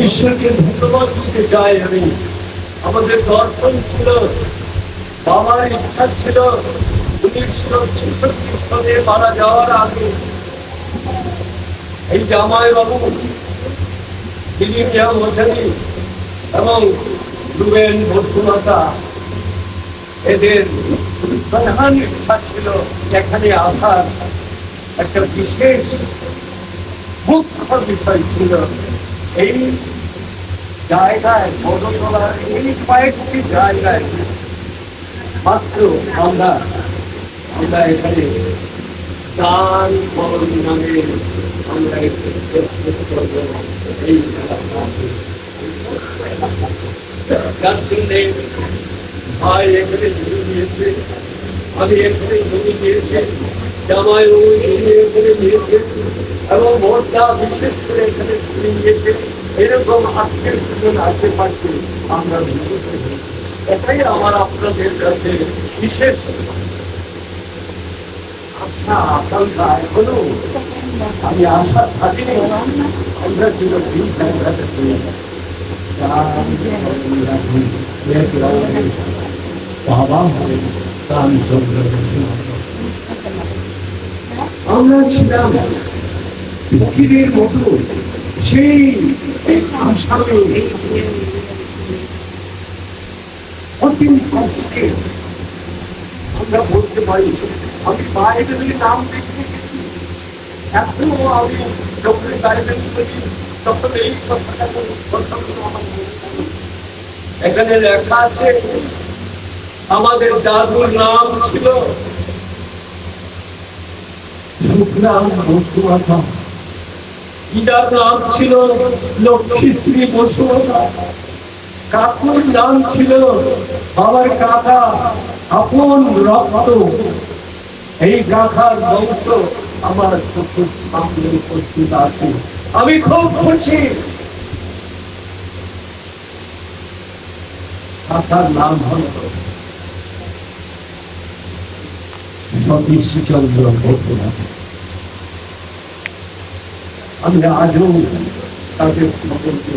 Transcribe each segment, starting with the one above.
ঈশ্বরকে ধন্যবাদ দিতে চাই আমি। আমাদের দর্শন ছিল, বাবার ইচ্ছা ছিল 1966 সালে মারা যাওয়ার আগে এই জামাই বাবু মিয়া মোছানি এবং রুবেন বসুমাতা এদের প্রধান ইচ্ছা ছিল এখানে আসার। একটা বিশেষ মুখ্য বিষয় ছিল এই জায়গায় বড়তলার এই কয়েকটি জায়গায় মাত্র আমরা এখানে দান বরণ নামে আমরা এই যার জন্যে ভাই এখানে জমি নিয়েছে, আমি এখানে জমি নিয়েছে, জামাই ওই জমি এখানে নিয়েছে এবং ভোটটা বিশেষ করে এখানে জমি নিয়েছে। এরকম আজকের সুযোগ আশেপাশে আমরা এটাই আমার আপনাদের কাছে বিশেষ আশা আকাঙ্ক্ষা। এখনো আমি আশা থাকিনি আমরা চিরদিন বাবা রামচন্দ্র আমরা ছিলাম ফকিরের মতো সেই আসামে অতি কষ্টে আমরা বলতে পারি। আমি বাইরে নাম দেখতে গেছি, এখনো আমি যখন বাইরে করি তখন এই কথাটা এখানে লেখা আছে। আমাদের দাদুর নাম ছিল সুখরাম বসুমাতা, পিতার নাম ছিল লক্ষ্মীশ্রী বসুমাতা, কাকুর নাম ছিল বাবার কাকা আপন রক্ত। এই কাকার বংশ আমার চোখের সামনে উপস্থিত আছে। আমি খুব খুশি। কাকার নাম হল সতীশচন্দ্র বসুমাতা। আমি আজও তাদের সকলকে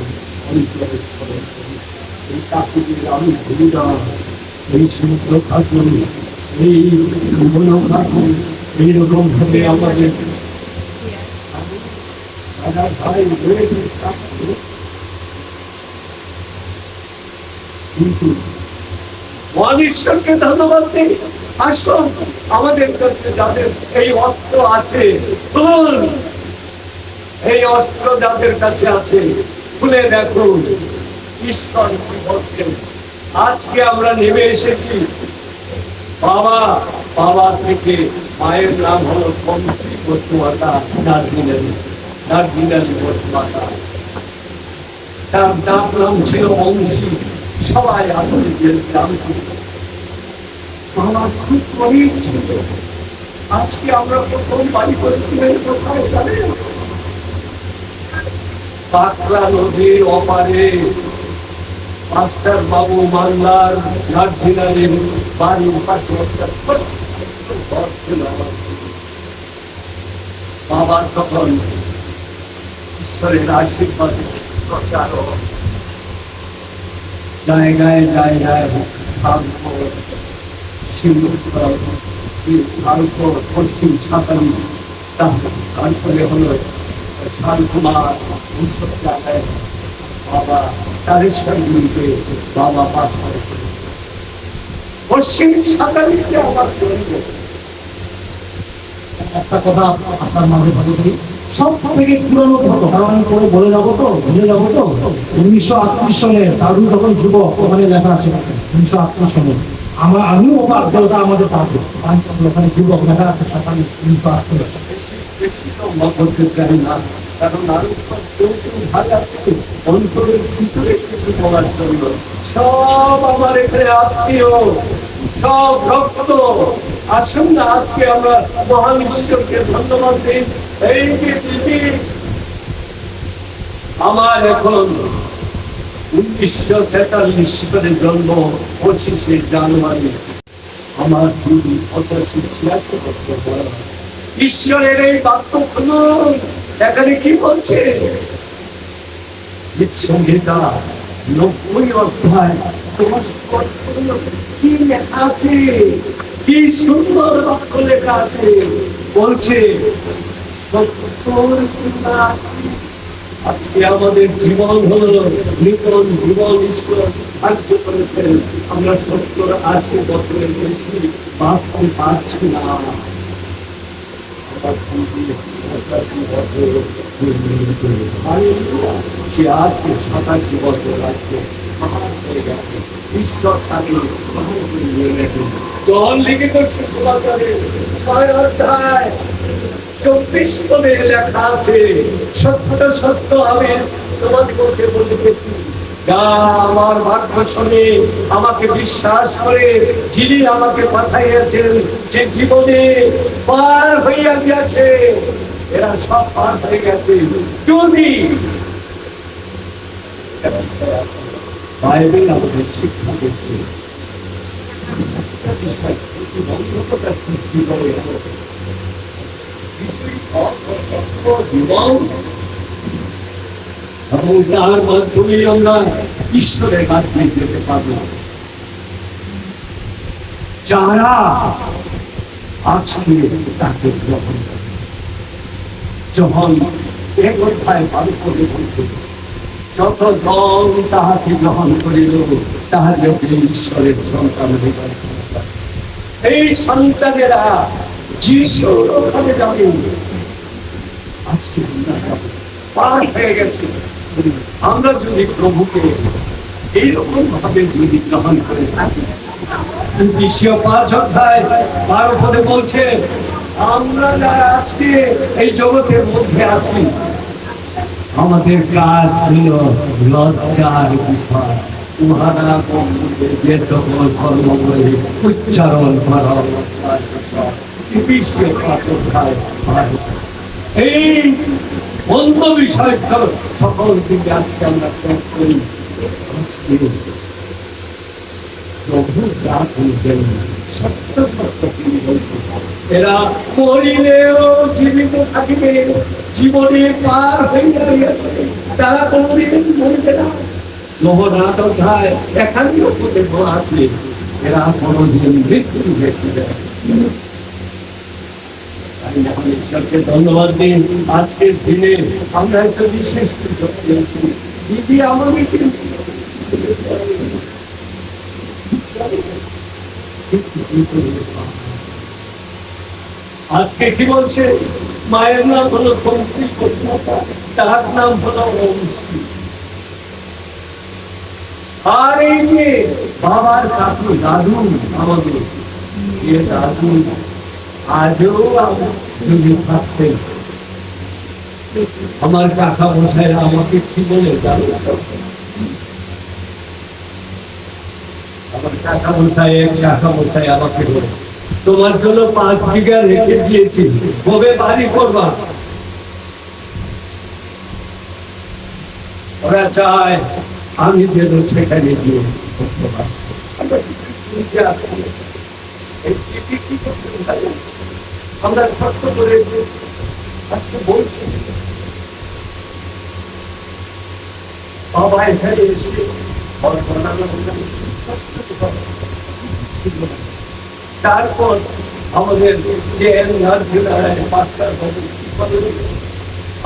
অন্তরের স্মরণ করি। এই কাকুদের আমি ভুলি না। এই সমুদ্র ঠাকুর, এই মনো ঠাকুর, এইরকম ভাবে আমাদের ভাই কিন্তু ঈশ্বরকে ধন্যবাদ দিই। আসুন আমাদের কাছে যাদের এই অস্ত্র আছে, এই অস্ত্র যাদের কাছে আছে খুলে দেখুন ঈশ্বর কি বলছেন। আজকে আমরা নেমে এসেছি বাবা থেকে। মায়ের নাম হলো বংশী বসুমাতা, দার্জিলিং বসুমাতা। তার ডাক নাম ছিল বংশী। সবাই আদরে নাম বাবা খুব গরিব ছিল। আজকে আমরা প্রথম বাড়ি করেছিলেন কোথায় জানেন? পাকড়া নদীর অপারে মাস্টার বাবু মান্দার দার্জিলিং বাড়ির পাশে একটা ঘর ছিল। বাবার তখন ঈশ্বরের আশীর্বাদ প্রচার, জায়গায় জায়গায় পশ্চিম সাঁতারি, তারপরে হলো শালকুমার, এইসব জায়গায় বাবা তারেশ্বরগুলিকে বাবা পাশ করেছে। পশ্চিম সাঁতারিতে আমার একটা কথা আপনার মাঝে ভালো করি, সব থেকে পুরনো ফটো, কারণ আমি পরে বলে যাবো তো, ভুলে যাবো তো। 1938 সালে দাদু তখন যুবক, ওখানে লেখা আছে 1938 সালে। আমিও অবাক যে ওটা আমাদের দাদু, ওখানে যুবক লেখা আছে 1938 সালে। বেশি তো করতে চাই না, কারণ আরো কেউ ভালো আছে অন্তরের ভিতরে কিছু বলার জন্য। সব আমার এখানে আত্মীয়, সব রক্ত। আসুন না আজকে আমরা মহান ঈশ্বরকে ধন্যবাদ দিই। এই যে দিদি আমার এখন 1943 সালে জন্ম, 25শে জানুয়ারি। আমার দিদি 85-86 বছর বয়স। ঈশ্বরের এই বাক্য শুনুন, এখানে কি বলছে? সংহিতা 90 অধ্যায় তোমার স্পষ্টগুলো কি লেখা আছে, কি সুন্দর বাক্য লেখা আছে। বলছে সত্যর পিতা। আজকে আমাদের জীবন হলো নূতন জীবন ঈশ্বর সাহায্য করেছেন, আমরা 70-80 বছরের বেশি বাঁচতে পারছি না। সে আজকে 87 বছর আছে, ঈশ্বর তাকে নিয়ে গেছেন। জল লিখিত সুসমাচারে 6 অধ্যায় 24 পদে লেখা আছে, সত্য সত্য আমি তোমাদিগকে বলিতেছি, যা আমার বাক্য শুনে আমাকে বিশ্বাস করে যিনি আমাকে পাঠাইয়াছেন, যে জীবনে পার হইয়া গিয়াছে, এরা সব পার হয়ে গেছে। যদি বাইবেল আমাদের শিক্ষা দিচ্ছে, সৃষ্টি করে জীবন এবং তার মাধ্যমে আমরা ঈশ্বরের কাছে যেতে পারব। যারা আজকে তাকে গ্রহণ করে, যখন 1 অধ্যায় 12 পদে বলছে, যত জন তাহাকে গ্রহণ করিল তাহাদেরকে ঈশ্বরের সন্তান হইল। এই সন্তানেরা যিশুর ওখানে যাবে। আজকে পার হয়ে গেছে। আমরা যদি প্রভুকে এইরকম ভাবে যদি গ্রহণ করে থাকি, 5 অধ্যায় 12 পদে বলছে, আমরা যারা আজকে এই জগতের মধ্যে আছি, আমাদের কাজ হলো লজ্জার বিষয়। উহারা যে সকল ধর্ম বলে উচ্চারণ করা এই বন্ধ বিষয় সকল দিকে আজকে আমরা ত্যাগ করি। আজকে প্রভু যা করবেন সত্য সত্য তিনি বলছেন, এরা মরিলেও জীবিত থাকিবে, জীবনে পার হইয়া গেছে, তারা কোনদিন মরিবে না। 9 অধ্যায় 51 পদে বলা আছে, এরা কোনদিন মৃত্যু দেখবে। ঈশ্বরকে ধন্যবাদ দিন, আজকের দিনে আমরা একটা বিশেষ সুযোগ পেয়েছি। দিদি আমাকে আজকে কি বলছে, মায়ের নাম হলো বংশী, তার নাম হলো বংশী। আর এই যে বাবার কাকু দাদু, আমাদের দাদু আজও যদি থাকতেন, আমার কাকা মশাইরা আমাকে কি বলে জানো? আমার কাকা মশাই আমাকে বলে, তোমার জন্য 5 বিঘা রেখে দিয়েছি, কবে বাড়ি করবা? ওরা চায় আমি যেন সেখানে গিয়ে আমরা ছোট্ট করে আজকে বলছি, বাবা এখানে এসে তারপর আমাদের যে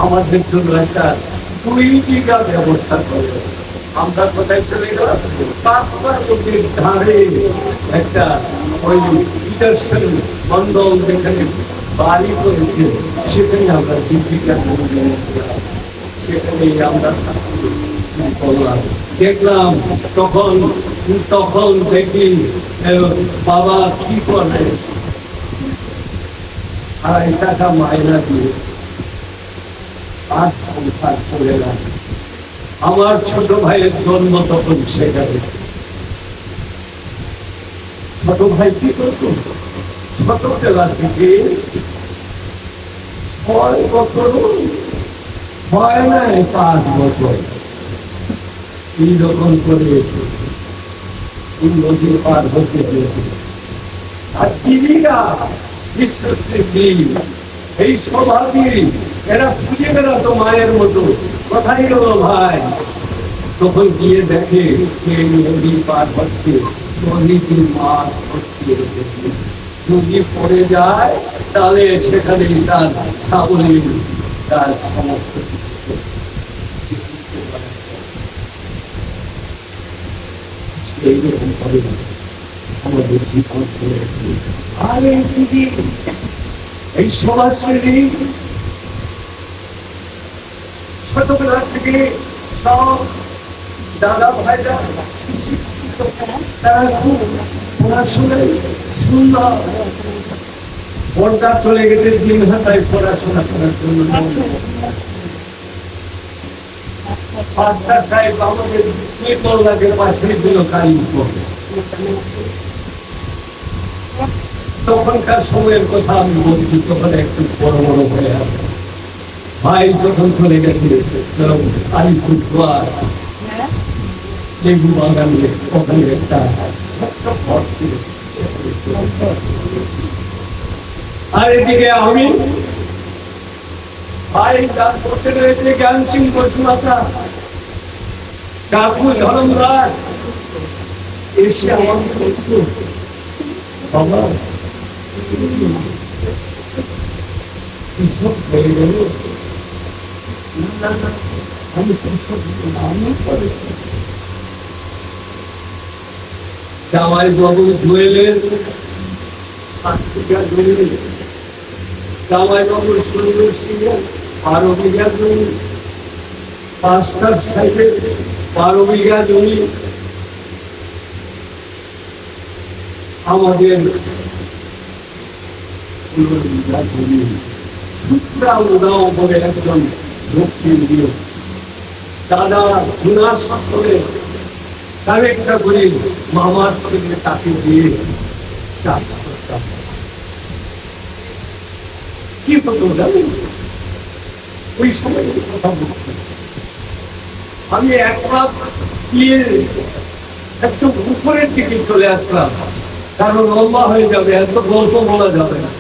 আমাদের জন্য একটা 2 বিঘা ব্যবস্থা করে আমরা কোথায় চলে গেলাম, নদীর ধারে একটা ওই নিদর্শন মন্ডল যেখানে বাড়ি করেছে, সেখানে আমরা 2 বিঘা সেখানে আমরা করলাম। দেখলাম তখন দেখি বাবা কি করে, 2.5 টাকা মায়না দিয়ে আর সংসার চলে গেল। আমার ছোট ভাইয়ের জন্ম তখন সেখানে। ছোট ভাই কি করতো, ছোটবেলা থেকে 6 বছর হয় নাই, 5 বছর এইরকম করে নদী পার হতে গিয়েছে। আর দিদিরা বিশ্বশ্রী এই সভাদি এরা খুঁজে বেড়াতো মায়ের মতো, কোথায় গেল ভাই, তখন গিয়ে দেখে যে নদী পার হচ্ছে, নদীতে মাছ হচ্ছে। যদি পড়ে যায় তাহলে সেখানে তার সাবলীল তার সমস্ত এইরকম করে আমাদের জীবন চলে গেছে। আর এই সমাজশ্রেণী ছোটবেলা থেকে সব দাদা ভাইরা তারা খুব পড়াশোনায় সুন্দর, পর্দা চলে গেছে, দিন হাটায় পড়াশোনা করার জন্য। মাস্টার সাহেব আমাদের লাগে পাশে ছিল কালিম্পং। তখনকার সময়ের কথা আমি বলছি, তখন একটু বড় বড় হয়ে আছে। ভাই তখন চলে গেছে আলিপুরদুয়ার লেবু বাগানে, ওখানে একটা ছোট্ট ঘর ছিল। আর এদিকে আমি ভাই তার পথে রয়েছে জ্ঞান সিং বসুমাতা, কাকু ধরমরাজ। এসে আমাকে বলতো, বাবা কৃষক হয়ে গেল। আমি কৃষক আমি জামাই বাবু জুয়েলের 5 বিঘা জমি, জামাই বাবুর সুন্দর সিংহের 12 বিঘা জমি, মাস্টার সাহেবের 12 বিঘা জমি, আমাদের 15 বিঘা জমি। সূত্রা উদাও বলে একজন দক্ষিণ দিও দাদা জুনার সকলে তার একটা করে মামার ছেলে তাকে দিয়ে চাষ করতাম। কি হতো জানেন, ওই সময় কথা বলছি আমি একবার গিয়ে একটু উপরের দিকে চলে আসলাম, কারণ লম্বা হয়ে যাবে, এত গল্প বলা যাবে না।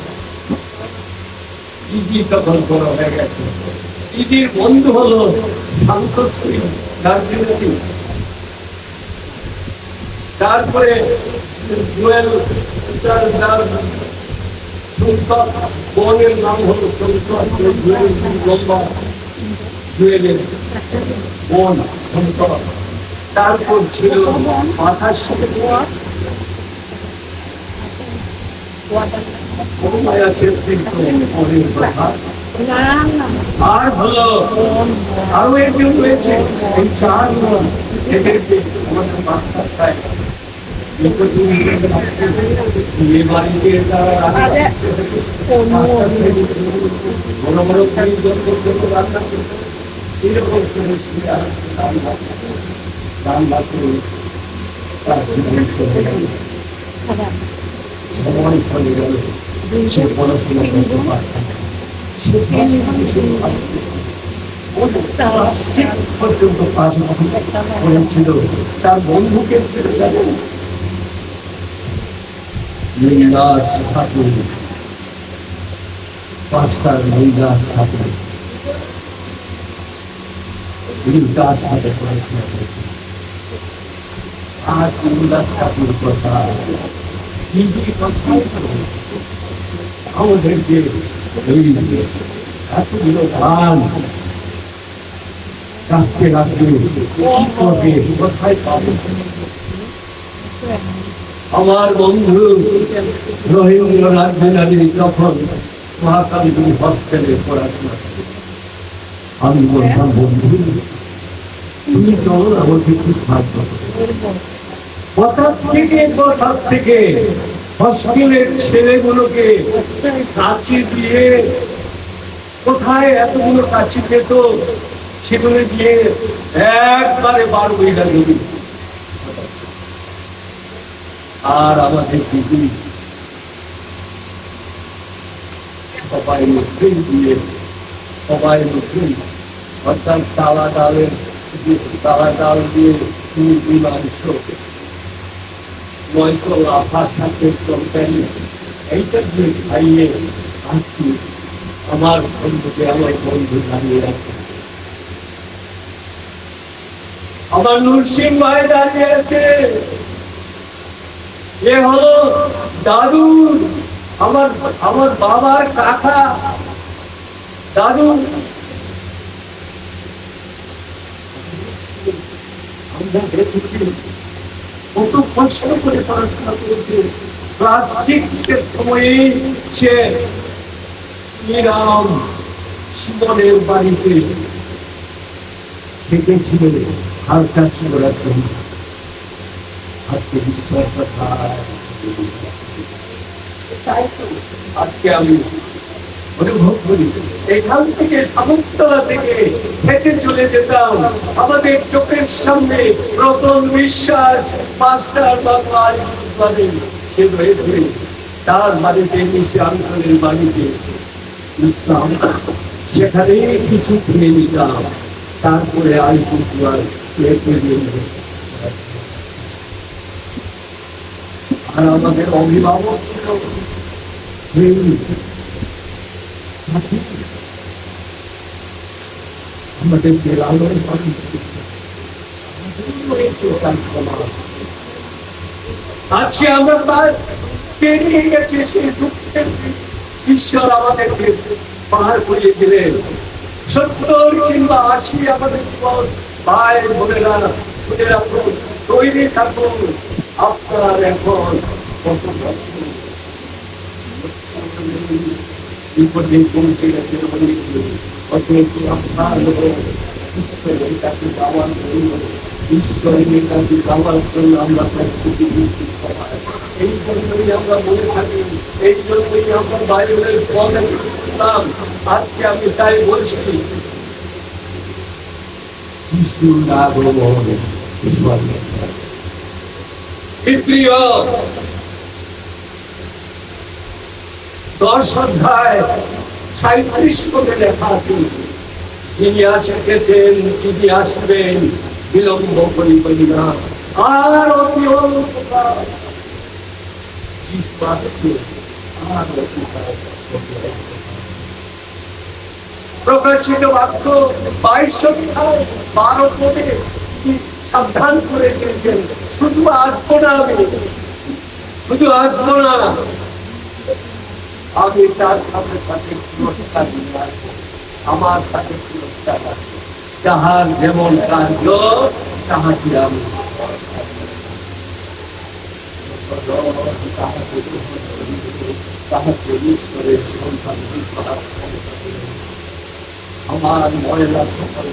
দিদি তখন বড় হয়ে গেছে। দিদির বন্ধু হলো শান্তশ্রী দার্জিলিং। তারপরে জুয়েল, তার সুলতান বোনের নাম হলো সুলতান, জুয়েল লম্বা, জুয়েলের বোন সুলতান। তারপর ছিল মাথার সাথে আর হলো আরো একজন রয়েছে, এই 4 জন এদেরকে আমাদের মাস্টার সাহেব বিয়ে বাড়িতে তারা বড় বড় কারিগর রান্না করতে, এরকম করে রান্না করে তার জীবন চলে গেল, সময় চলে গেল। সে পড়াশোনা করতে পারত না, সে পর্যন্ত পাশ করেছিল। তার বন্ধুকে ছেড়ে যাবেন লীলাস ঠাকুর, পাঁচটার লীলাস ঠাকুর, লীলাস সাথে পড়াশোনা করেছে। আর লীলাস ঠাকুর কথা আমাদেরকে এতগুলো গান রাখতে রাখতে কোথায় পাবো? আমার বন্ধু রবীন্দ্রনাথ ব্যানার্জি তখন মহাকালীপুর হস্টেলে পড়াশোনা করে। আমি বলতাম, বন্ধু তুমি চলো না, আমাকে একটু সাহায্য করো। কথা থেকে হস্টেলের ছেলেগুলোকে কাঁচি দিয়ে, কোথায় এতগুলো কাঁচি পেত, সেগুলো দিয়ে একবারে 12 বিঘা জমি। আর আমাদের দিদি সবাই নতুন দিয়ে, সবাই নতুন, অর্থাৎ তালা ডাল দিয়ে মুরগি মাংস, নয়তো লাফার সাথে তরকারি, এইটা দিয়ে খাইয়ে আসছি। আমার সম্মুখে আমার বন্ধু দাঁড়িয়ে আছে, আমার নরসিংহ ভাই দাঁড়িয়ে আছে, এ হলো দাদু, আমার আমার বাবার কাকা দাদু। আমরা দেখেছি কত কষ্ট করে পড়াশোনা করেছে। ক্লাস 6 এর সময়ে সে শ্রীরাম শিবনের বাড়িতে থেকেছিল হাল চাষ করার জন্য। আজকে বিশ্বাস কথা, আজকে আমি অনুভব করি এখান থেকে সামন্তলা থেকে হেঁটে চলে যেতাম, আমাদের চোখের সামনে রতন বিশ্বাস মাস্টার বাড়ি সে রয়েছে, তার বাড়িতে নিচে আঙ্কলের বাড়িতে উঠতাম, সেখানে কিছু খেয়ে নিতাম, তারপরে আর আমাদের অভিভাবক ছিল আমাদের যে লালন পালন আজকে আমরা তার পেরিয়ে গেছে সেই দুঃখের ঈশ্বর আমাদেরকে পাহাড় করিয়ে দিলেন। 70 কিংবা 80 আমাদের ভাই বোনেরা শুনে রাখুন, তৈরি থাকুন। আপনার এখন কত বিপদে পৌঁছে গেছে, ঈশ্বরের কাছে যাওয়ার জন্য, ঈশ্বরের কাছে যাওয়ার জন্য আমরা প্রস্তুতি নিচ্ছি। এই জন্যই আমরা মনে থাকি, এই জন্যই আমরা বাইবেলের পদে শুনলাম। আজকে আমি তাই বলছি, যিশুর আগমন ঈশ্বরের। প্রিয় 10 অধ্যায় 37 পদে লেখা আছে, যিনি আসিতেছেন তিনি আসবেন, বিলম্ব করিবেন না। আর অতি অল্পকাল যিশু আসছে, আর অতিকাল। প্রকাশিত বাক্য 22 অধ্যায় 12 পদে সাবধান করে দিয়েছেন, শুধু আসবো না, আমি শুধু আসবো না, আমি তার সাথে সাথে পুরস্কার নিয়ে আসবো। আমার সাথে পুরস্কার আছে, যাহার যেমন কার্য তাহাকে আমি তাহাকে ঈশ্বরের সন্তান করার ক্ষমতা দিলেন। আমার ময়লা সকল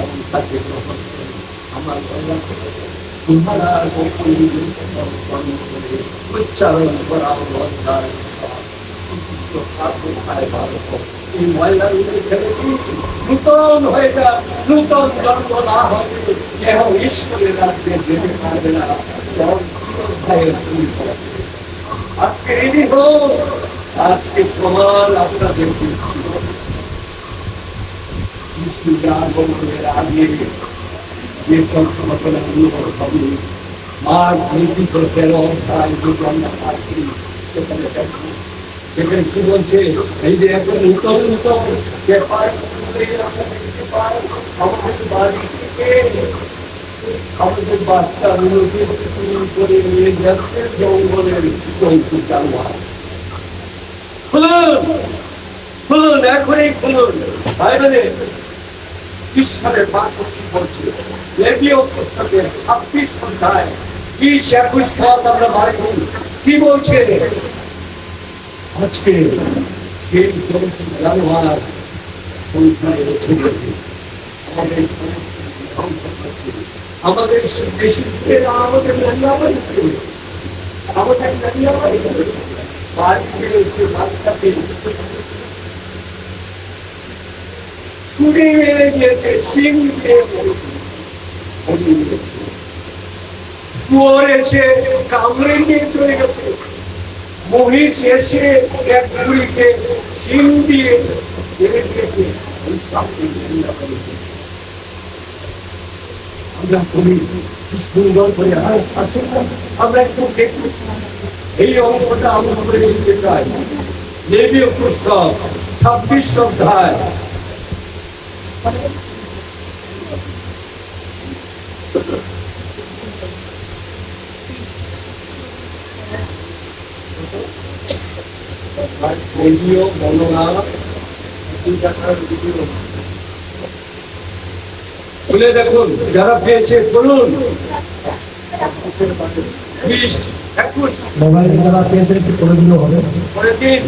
এবং তাকে গ্রহণ করে আমার ময়লা তোমারা উচ্চারণ করা অধ্যায় নূতন হয়ে যা, নূতন জন্ম না হবে কেহ ঈশ্বরের রাজ্যে যেতে পারবে না। আজকে রেডি হোক, আজকে প্রমাণ আপনাদের দিচ্ছি। যিশুর আগমনের আগে যে সব ঘটনাগুলো হবে, মার নীতি করে 13 অধ্যায় যেটা আমরা পাচ্ছি, সেখানে দেখুন এখানে কি বলছে, এই যে একটা নূতন নূতন ব্যাপার আমাদের বাড়ি থেকে আমাদের বাচ্চাগুলোকে চুরি করে নিয়ে যাচ্ছে জঙ্গলের চৌকি জানোয়ার। খুলুন খুলুন, এখনই খুলুন। বাইবেলে ঈশ্বরের বাক্য কি বলছে? লেবীয় পুস্তকের 26 অধ্যায় 20-21 পদ আমরা বাড়ি কি বলছে? আজকে সেই চৌকি জানোয়ার আমাদের দেশে আমাদের বাড়িতে এসে বাচ্চাকে ছুরি মেরে গিয়েছে, শিং শুয়োর এসে কামড়ে নিয়ে চলে গেছে, মহিষ এসে এক বুড়িকে শিং দিয়ে মেরে দিয়েছে। আমরা খুবই সুন্দর করে আমরা একটু দেখি, এই অংশটা আমরা করে দিতে চাই। লেবীয় পুস্তক 26 অধ্যায় আর রেডিও বর্ণনা 2 টাকার ভিডিও খুলে দেখুন, যারা পেয়েছে বলুন। 20, 21 মোবাইল যারা পেয়েছেন একটু করে দিলেও হবে। করে দিন।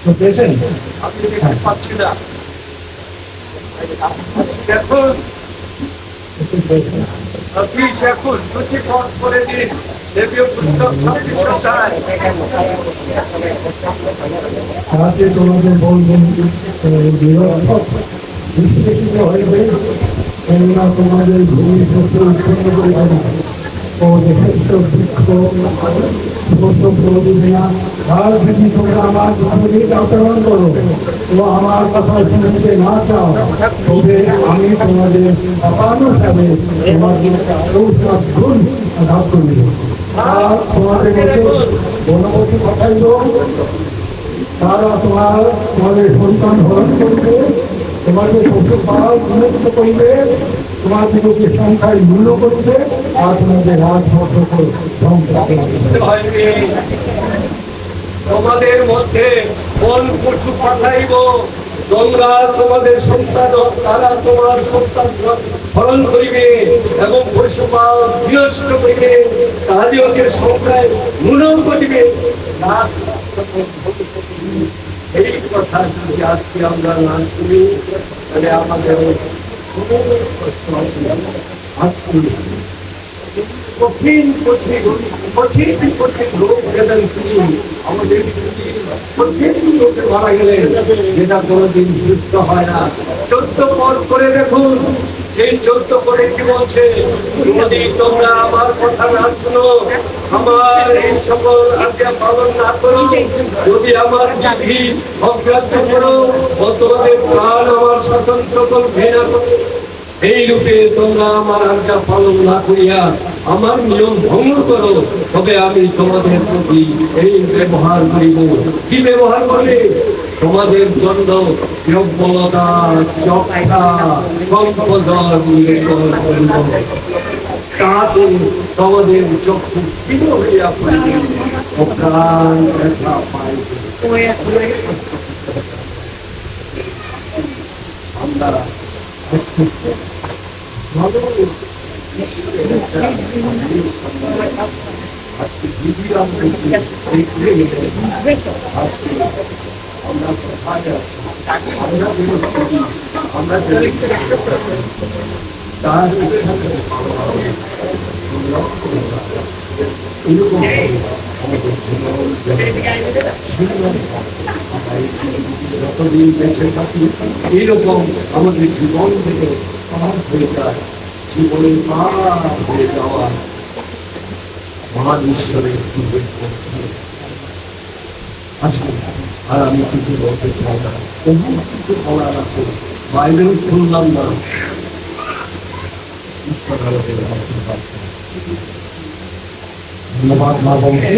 তো পেয়েছেন? আপনি দেখতে পাচ্ছেন না, দেখুন। একটু পেয়েছেন। 20, 21 দুটি পদ করে দিন। রেডিও পুস্তক 26 সাল। তাতে তোমাদের বলবেন নিরর্থক বিশ্লেষিত হইবে, কেননা তোমাদের ভবিষ্যতে উৎপন্ন করে দেবে ও যথেষ্ট বৃক্ষ তার যদি তোমরা আমার বিপরীত আচরণ করো ও আমার কথা শুনতে না চাও, তবে আমি তোমাদের অপানুসারে তোমাদের ঔষধ গুণ আঘাত করিব। আর তোমাদের মধ্যে বনবতী কথাইল, তারা তোমাদের সন্তান হরণ করবে, তোমাদের পশুপাল বিনষ্ট করবে, তোমাদের লোকের সংখ্যায় মূল্য করবে, আর তোমাদের রাজবর্ষ ধ্বংস করবে। তোমাদের মধ্যে কোন পশু পাঠাইব, তোমরা তোমাদের সন্তান তারা তোমার সন্তান হরণ করিবে এবং পশুপাল বিনষ্ট করিবে, তাহাদিওকে সংখ্যায় মূল্য করিবে। এই কথা যদি আজকে আমরা না শুনি, তাহলে আমাদের কষ্ট আছে। আজকে কঠিন কঠিন কঠিন কঠিন রোগ বেদন তিনি আমাদের কঠিন রোগে মারা গেলেন, যেটা কোনোদিন সুস্থ হয় না। 14 পদ করে দেখুন, সেই 14 পদে কি বলছে? যদি তোমরা আমার কথা না শুনো, আমার এই সকল আজ্ঞা পালন না করো, যদি আমার বিধি অগ্রাহ্য করো ও তোমাদের প্রাণ আমার শাসন সকল ঘৃণা করো, এই রূপে তোমরা আমার আজ্ঞা পালন না করিয়া আমার নিয়ম ভঙ্গ করো, তবে আমি তোমাদের প্রতি এই ব্যবহার করিব। কি ব্যবহার করবে? তোমাদের জন্য দ্রব্যলতা চক্কা কম্পদর নির্গল করিব, তাতে তোমাদের চক্ষু ক্ষীণ হইয়া পড়িবে ও প্রাণ ব্যথা পাইবে। আমরা আজকে দিদি আমরা আমরা তার এরকম আমাদের জীবন যতদিন বেঁচে থাকি এইরকম আমাদের জীবন থেকে পার হয়ে যায়, জীবনের পার হয়ে যাওয়া মহান ঈশ্বরের আসলে। আর আমি কিছু বলতে চাই না, অনেক কিছু বলার আছে, বাইবেল খুললাম না। ঈশ্বর আমাদের আশীর্বাদ। ধন্যবাদ মা বলতে।